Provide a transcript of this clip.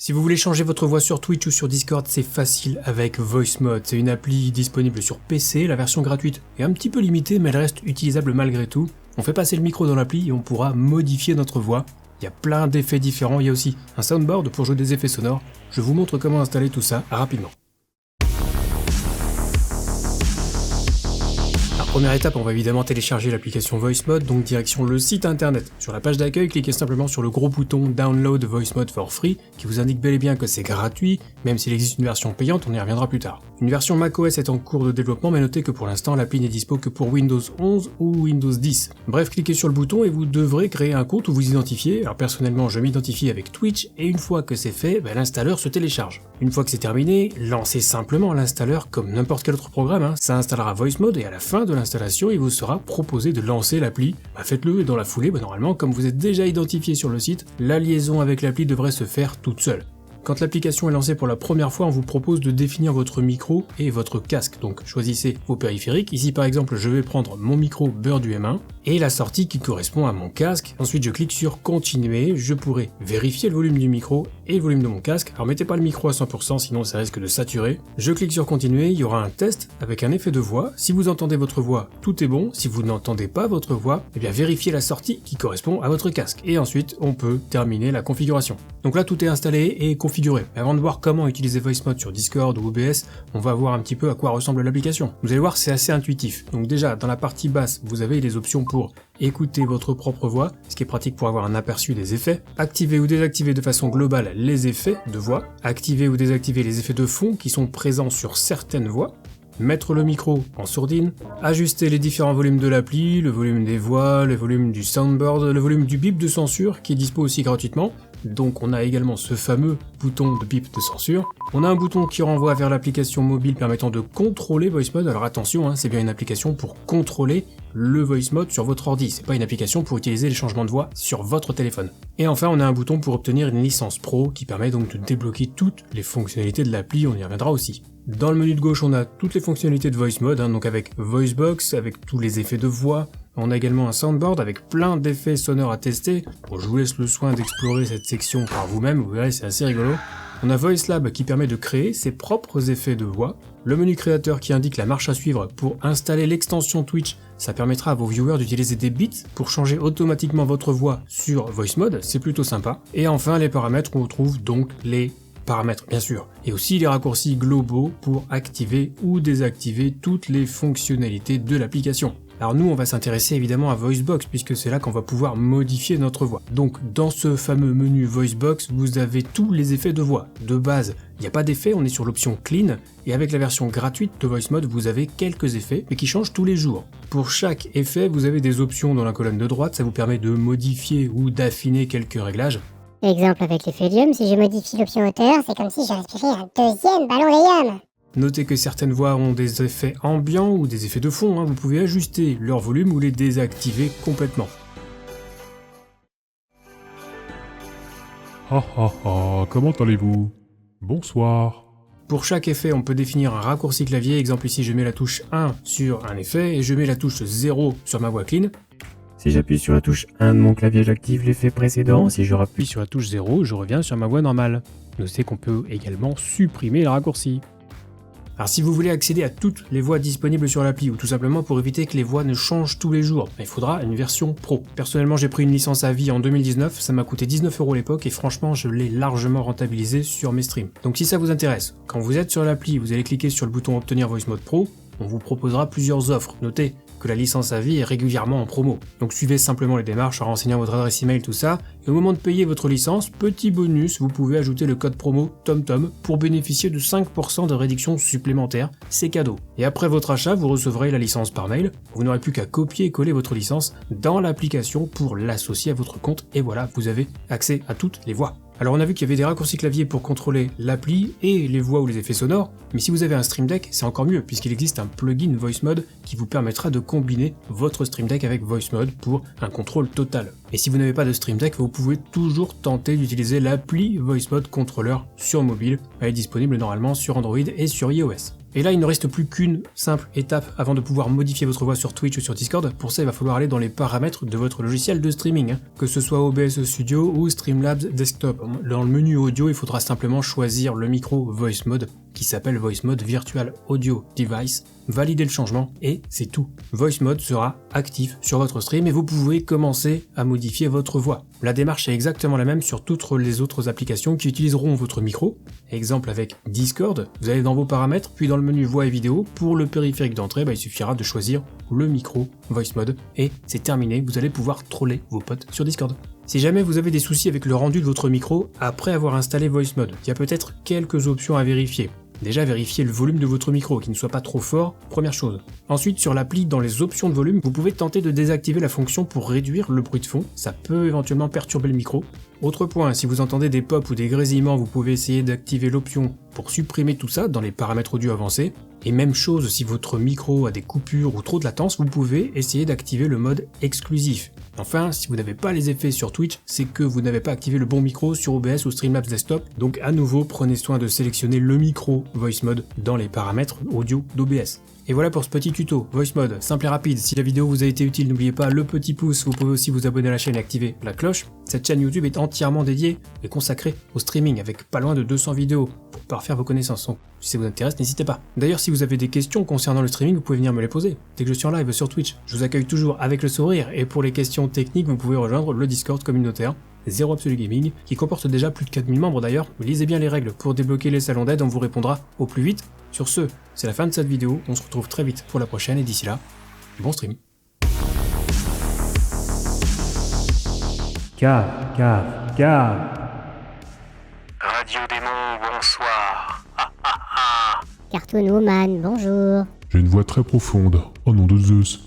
Si vous voulez changer votre voix sur Twitch ou sur Discord, c'est facile avec VoiceMod. C'est une appli disponible sur PC, la version gratuite est un petit peu limitée mais elle reste utilisable malgré tout. On fait passer le micro dans l'appli et on pourra modifier notre voix. Il y a plein d'effets différents, il y a aussi un soundboard pour jouer des effets sonores. Je vous montre comment installer tout ça rapidement. Première étape, on va évidemment télécharger l'application VoiceMod, donc direction le site internet. Sur la page d'accueil, cliquez simplement sur le gros bouton Download VoiceMod for Free, qui vous indique bel et bien que c'est gratuit, même s'il existe une version payante, on y reviendra plus tard. Une version macOS est en cours de développement, mais notez que pour l'instant, l'appli n'est dispo que pour Windows 11 ou Windows 10. Bref, cliquez sur le bouton et vous devrez créer un compte ou vous identifier. Alors personnellement, je m'identifie avec Twitch, et une fois que c'est fait, l'installeur se télécharge. Une fois que c'est terminé, lancez simplement l'installeur comme n'importe quel autre programme, ça installera VoiceMod et à la fin de l'installation, il vous sera proposé de lancer l'appli. Faites-le et dans la foulée, normalement, comme vous êtes déjà identifié sur le site, la liaison avec l'appli devrait se faire toute seule. Quand l'application est lancée pour la première fois, on vous propose de définir votre micro et votre casque. Donc choisissez vos périphériques. Ici par exemple, je vais prendre mon micro Beurre du M1 et la sortie qui correspond à mon casque. Ensuite je clique sur continuer, je pourrai vérifier le volume du micro et le volume de mon casque. Alors mettez pas le micro à 100% sinon ça risque de saturer. Je clique sur continuer, il y aura un test avec un effet de voix. Si vous entendez votre voix, tout est bon. Si vous n'entendez pas votre voix, vérifiez la sortie qui correspond à votre casque. Et ensuite on peut terminer la configuration. Donc là tout est installé et configuré. Mais avant de voir comment utiliser VoiceMod sur Discord ou OBS, on va voir un petit peu à quoi ressemble l'application. Vous allez voir, c'est assez intuitif. Donc déjà, dans la partie basse, vous avez les options pour écouter votre propre voix, ce qui est pratique pour avoir un aperçu des effets, activer ou désactiver de façon globale les effets de voix, activer ou désactiver les effets de fond qui sont présents sur certaines voix, mettre le micro en sourdine, ajuster les différents volumes de l'appli, le volume des voix, le volume du soundboard, le volume du bip de censure qui est dispo aussi gratuitement. Donc on a également ce fameux bouton de bip de censure. On a un bouton qui renvoie vers l'application mobile permettant de contrôler VoiceMod. Alors attention, c'est bien une application pour contrôler le VoiceMod sur votre ordi. C'est pas une application pour utiliser les changements de voix sur votre téléphone. Et enfin on a un bouton pour obtenir une licence pro qui permet donc de débloquer toutes les fonctionnalités de l'appli, on y reviendra aussi. Dans le menu de gauche, on a toutes les fonctionnalités de VoiceMod, donc avec VoiceBox, avec tous les effets de voix. On a également un soundboard avec plein d'effets sonores à tester. Bon, je vous laisse le soin d'explorer cette section par vous-même, vous verrez, c'est assez rigolo. On a VoiceLab qui permet de créer ses propres effets de voix. Le menu créateur qui indique la marche à suivre pour installer l'extension Twitch. Ça permettra à vos viewers d'utiliser des beats pour changer automatiquement votre voix sur VoiceMod, c'est plutôt sympa. Et enfin, les paramètres, on retrouve donc les paramètres bien sûr, et aussi les raccourcis globaux pour activer ou désactiver toutes les fonctionnalités de l'application. Alors nous on va s'intéresser évidemment à VoiceBox puisque c'est là qu'on va pouvoir modifier notre voix. Donc dans ce fameux menu VoiceBox, vous avez tous les effets de voix. De base, il n'y a pas d'effet, on est sur l'option Clean, et avec la version gratuite de VoiceMod, vous avez quelques effets, mais qui changent tous les jours. Pour chaque effet, vous avez des options dans la colonne de droite, ça vous permet de modifier ou d'affiner quelques réglages. Exemple avec l'Ephelium, si je modifie l'option hauteur, c'est comme si je respirais un deuxième ballon d'hélium. Notez que certaines voix ont des effets ambiants ou des effets de fond, vous pouvez ajuster leur volume ou les désactiver complètement. Comment allez-vous? Bonsoir. Pour chaque effet, on peut définir un raccourci clavier, exemple ici je mets la touche 1 sur un effet et je mets la touche 0 sur ma voix clean. Si j'appuie sur la touche 1 de mon clavier, j'active l'effet précédent. Si je Puis sur la touche 0, je reviens sur ma voix normale. Notez qu'on peut également supprimer le raccourci. Alors si vous voulez accéder à toutes les voix disponibles sur l'appli ou tout simplement pour éviter que les voix ne changent tous les jours, il faudra une version pro. Personnellement j'ai pris une licence à vie en 2019, ça m'a coûté 19 € à l'époque et franchement je l'ai largement rentabilisé sur mes streams. Donc si ça vous intéresse, quand vous êtes sur l'appli, vous allez cliquer sur le bouton obtenir VoiceMod Pro, on vous proposera plusieurs offres. Notez que la licence à vie est régulièrement en promo. Donc suivez simplement les démarches en renseignant votre adresse email, tout ça, et au moment de payer votre licence, petit bonus, vous pouvez ajouter le code promo TomTom pour bénéficier de 5% de réduction supplémentaire, c'est cadeau. Et après votre achat, vous recevrez la licence par mail, vous n'aurez plus qu'à copier et coller votre licence dans l'application pour l'associer à votre compte, et voilà, vous avez accès à toutes les voix. Alors on a vu qu'il y avait des raccourcis clavier pour contrôler l'appli et les voix ou les effets sonores, mais si vous avez un Stream Deck, c'est encore mieux puisqu'il existe un plugin VoiceMod qui vous permettra de combiner votre Stream Deck avec VoiceMod pour un contrôle total. Et si vous n'avez pas de Stream Deck, vous pouvez toujours tenter d'utiliser l'appli VoiceMod Controller sur mobile, elle est disponible normalement sur Android et sur iOS. Et là, il ne reste plus qu'une simple étape avant de pouvoir modifier votre voix sur Twitch ou sur Discord. Pour ça, il va falloir aller dans les paramètres de votre logiciel de streaming, que ce soit OBS Studio ou Streamlabs Desktop. Dans le menu audio, il faudra simplement choisir le micro Voice Mode, qui s'appelle Voice Mode Virtual Audio Device, valider le changement et c'est tout. Voice Mode sera actif sur votre stream et vous pouvez commencer à modifier votre voix. La démarche est exactement la même sur toutes les autres applications qui utiliseront votre micro. Exemple avec Discord, vous allez dans vos paramètres, puis dans le menu voix et vidéo, pour le périphérique d'entrée, il suffira de choisir le micro Voice Mode et c'est terminé, vous allez pouvoir troller vos potes sur Discord. Si jamais vous avez des soucis avec le rendu de votre micro après avoir installé Voice Mode, il y a peut-être quelques options à vérifier. Déjà, vérifiez le volume de votre micro, qui ne soit pas trop fort, première chose. Ensuite, sur l'appli, dans les options de volume, vous pouvez tenter de désactiver la fonction pour réduire le bruit de fond, ça peut éventuellement perturber le micro. Autre point, si vous entendez des pops ou des grésillements, vous pouvez essayer d'activer l'option pour supprimer tout ça dans les paramètres audio avancés. Et même chose, si votre micro a des coupures ou trop de latence, vous pouvez essayer d'activer le mode exclusif. Enfin, si vous n'avez pas les effets sur Twitch, c'est que vous n'avez pas activé le bon micro sur OBS ou Streamlabs Desktop, donc à nouveau, prenez soin de sélectionner le micro Voice Mode dans les paramètres audio d'OBS. Et voilà pour ce petit tuto Voice Mode, simple et rapide. Si la vidéo vous a été utile, n'oubliez pas le petit pouce, vous pouvez aussi vous abonner à la chaîne et activer la cloche. Cette chaîne YouTube est entièrement dédiée et consacrée au streaming avec pas loin de 200 vidéos pour parfaire vos connaissances. Donc, si ça vous intéresse, n'hésitez pas. D'ailleurs, si vous avez des questions concernant le streaming, vous pouvez venir me les poser. Dès que je suis en live sur Twitch, je vous accueille toujours avec le sourire et pour les questions techniques, vous pouvez rejoindre le Discord communautaire Zero Absolu Gaming, qui comporte déjà plus de 4000 membres d'ailleurs. Lisez bien les règles pour débloquer les salons d'aide, on vous répondra au plus vite. Sur ce, c'est la fin de cette vidéo, on se retrouve très vite pour la prochaine et d'ici là, bon stream. Cave. Radio Démon, bonsoir. Cartoon Woman, bonjour. J'ai une voix très profonde. Oh nom de Zeus.